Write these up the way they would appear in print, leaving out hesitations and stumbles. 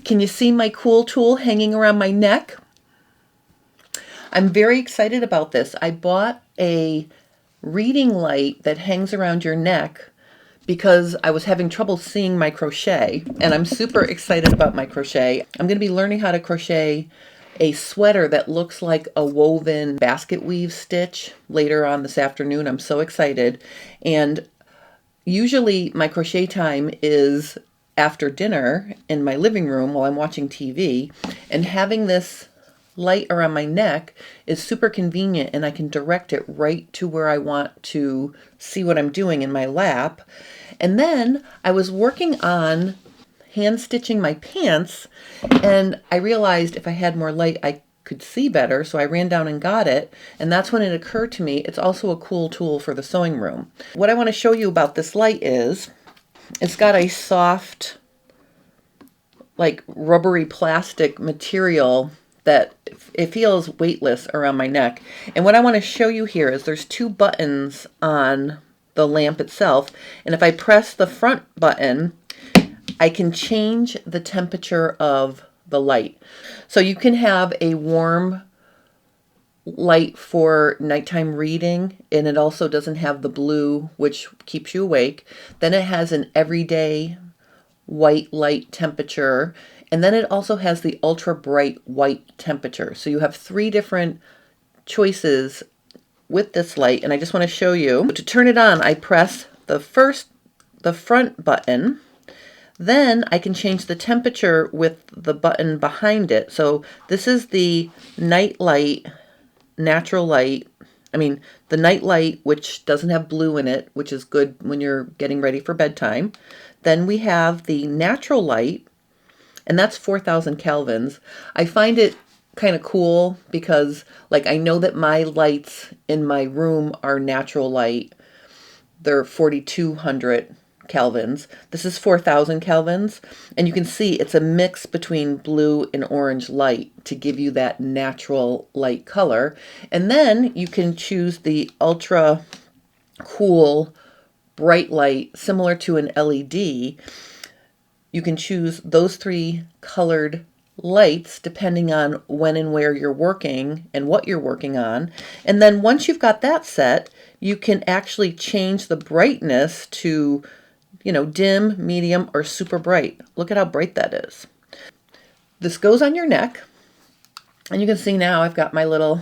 Can you see my cool tool hanging around my neck? I'm very excited about this. I bought a reading light that hangs around your neck because I was having trouble seeing my crochet, and I'm super excited about my crochet. I'm going to be learning how to crochet a sweater that looks like a woven basket weave stitch later on this afternoon. I'm so excited. And usually my crochet time is after dinner in my living room while I'm watching TV, and having this light around my neck is super convenient, and I can direct it right to where I want to see what I'm doing in my lap. And then I was working on hand stitching my pants, and I realized if I had more light I could see better, so I ran down and got it, and that's when it occurred to me it's also a cool tool for the sewing room. What I want to show you about this light is it's got a soft, like rubbery plastic material that it feels weightless around my neck. And what I want to show you here is there's two buttons on the lamp itself, and if I press the front button, I can change the temperature of the light. So you can have a warm light for nighttime reading, and it also doesn't have the blue, which keeps you awake. Then it has an everyday white light temperature, and then it also has the ultra bright white temperature. So you have three different choices with this light, and I just want to show you. To turn it on, I press the front button. Then I can change the temperature with the button behind it. So this is the night light, natural light. The night light, which doesn't have blue in it, which is good when you're getting ready for bedtime. Then we have the natural light, and that's 4,000 kelvins. I find it kind of cool because, like, I know that my lights in my room are natural light. They're 4,200 kelvins. This is 4,000 kelvins, and you can see it's a mix between blue and orange light to give you that natural light color. And then you can choose the ultra cool bright light, similar to an LED. You can choose those three colored lights depending on when and where you're working and what you're working on. And then once you've got that set, you can actually change the brightness to, dim, medium, or super bright. Look at how bright that is. This goes on your neck, and you can see now I've got my little,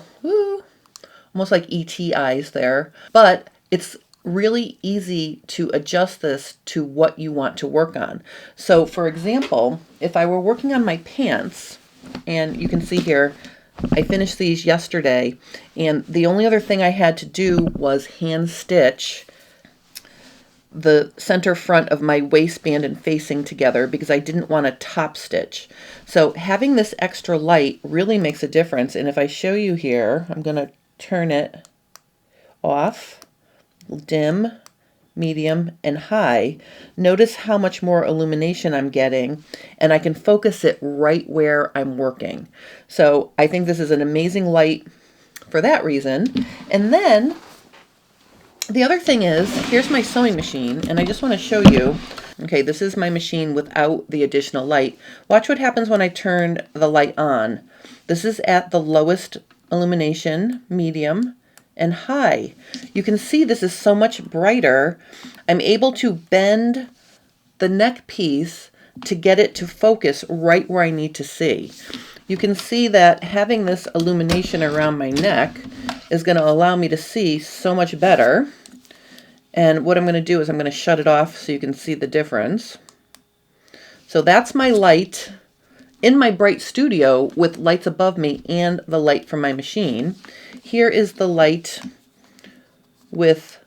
almost like ET eyes there, but it's really easy to adjust this to what you want to work on. So for example, if I were working on my pants, and you can see here, I finished these yesterday, and the only other thing I had to do was hand stitch the center front of my waistband and facing together because I didn't want to top stitch. So having this extra light really makes a difference. And if I show you here, I'm going to turn it off, dim, medium, and high. Notice how much more illumination I'm getting, and I can focus it right where I'm working. So I think this is an amazing light for that reason. And then the other thing is, here's my sewing machine, and I just want to show you. Okay, this is my machine without the additional light. Watch what happens when I turn the light on. This is at the lowest illumination, medium, and high. You can see this is so much brighter. I'm able to bend the neck piece to get it to focus right where I need to see. You can see that having this illumination around my neck is going to allow me to see so much better. And what I'm going to do is I'm going to shut it off so you can see the difference. So that's my light in my bright studio with lights above me and the light from my machine. Here is the light with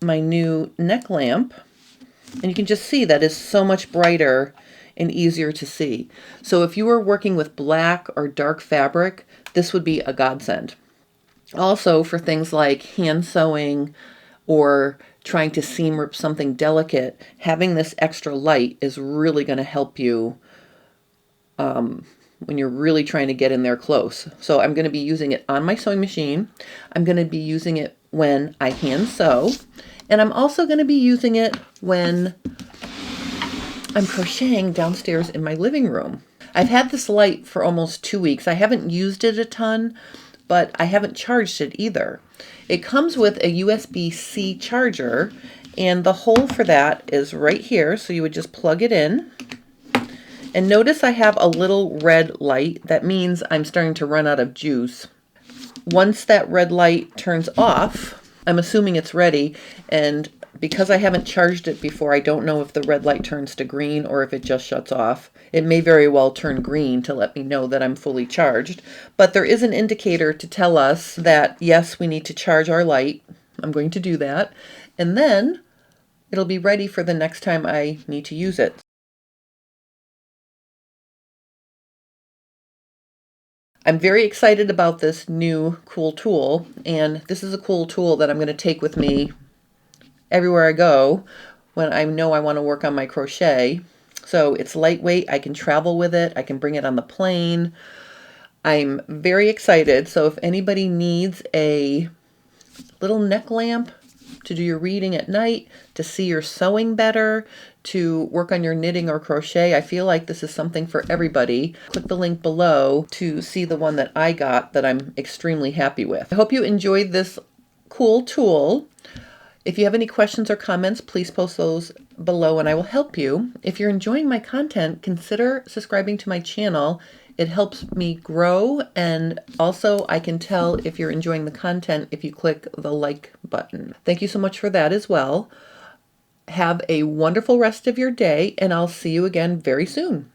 my new neck lamp, and you can just see that is so much brighter and easier to see. So if you were working with black or dark fabric, this would be a godsend. Also for things like hand sewing or trying to seam rip something delicate, having this extra light is really going to help you when you're really trying to get in there close. So I'm going to be using it on my sewing machine. I'm going to be using it when I hand sew. And I'm also going to be using it when I'm crocheting downstairs in my living room. I've had this light for almost 2 weeks. I haven't used it a ton, but I haven't charged it either. It comes with a USB-C charger, and the hole for that is right here, so you would just plug it in. And notice I have a little red light. That means I'm starting to run out of juice. Once that red light turns off, I'm assuming it's ready, and because I haven't charged it before, I don't know if the red light turns to green or if it just shuts off. It may very well turn green to let me know that I'm fully charged, but there is an indicator to tell us that, yes, we need to charge our light. I'm going to do that, and then it'll be ready for the next time I need to use it. I'm very excited about this new cool tool, and this is a cool tool that I'm going to take with me everywhere I go when I know I want to work on my crochet. So it's lightweight, I can travel with it, I can bring it on the plane. I'm very excited. So if anybody needs a little neck lamp to do your reading at night, to see your sewing better, to work on your knitting or crochet, I feel like this is something for everybody. Click the link below to see the one that I got that I'm extremely happy with. I hope you enjoyed this cool tool. If you have any questions or comments, please post those below and I will help you. If you're enjoying my content, consider subscribing to my channel. It helps me grow, and also I can tell if you're enjoying the content if you click the like button. Thank you so much for that as well. Have a wonderful rest of your day, and I'll see you again very soon.